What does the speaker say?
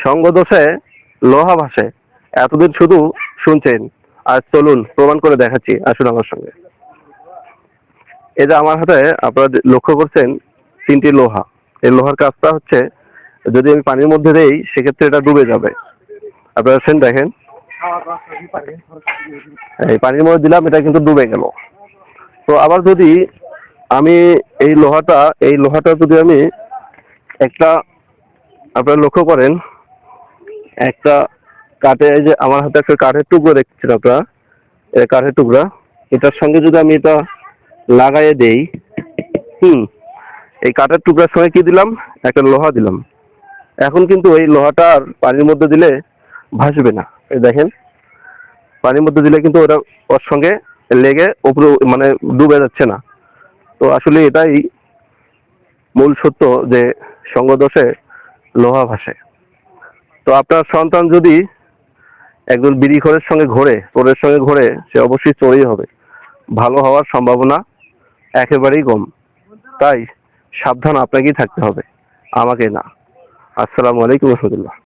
সঙ্গদোষে লোহা ভাসে। এতদিন শুধু শুনছেন, আর চলুন প্রমাণ করে দেখাচ্ছি, আসুন আমার সঙ্গে। এই যে আমার হাতে আপনারা লক্ষ্য করছেন তিনটি লোহা। এই লোহার কাজটা হচ্ছে, যদি আমি পানির মধ্যে দেই সেক্ষেত্রে এটা ডুবে যাবে। আপনারা দেখেন, এই পানির মধ্যে দিলাম, এটা কিন্তু ডুবে গেল। তো আবার যদি আমি এই লোহাটা যদি আমি একটা, আপনারা লক্ষ্য করেন, একটা কাঠে, এই যে আমার হাতে একটা কাঠের টুকরো দেখছেন আপনারা, এই কাঠের টুকরা, এটার সঙ্গে যদি আমি এটা লাগাইয়ে দেই, হুম, এই কাঠের টুকরার সঙ্গে কি দিলাম, একটা লোহা দিলাম। এখন কিন্তু এই লোহাটা আর পানির মধ্যে দিলে ভাসবে না। এই দেখেন, পানির মধ্যে দিলে কিন্তু ওটা ওর সঙ্গে লেগে উপরে মানে ডুবে যাচ্ছে না। তো আসলে এটাই মূল সত্য যে সঙ্গদোষে লোহা ভাসে। তো আপনার সন্তান যদি একজন বিড়িখোরের সঙ্গে ঘোরে, চোরের সঙ্গে ঘোরে, সে অবশ্যই চোরই হবে। ভালো হওয়ার সম্ভাবনা একেবারেই কম। তাই সাবধান আপনাকেই থাকতে হবে, আমাকে না। আসসালামু আলাইকুম রহমতুল্লাহ।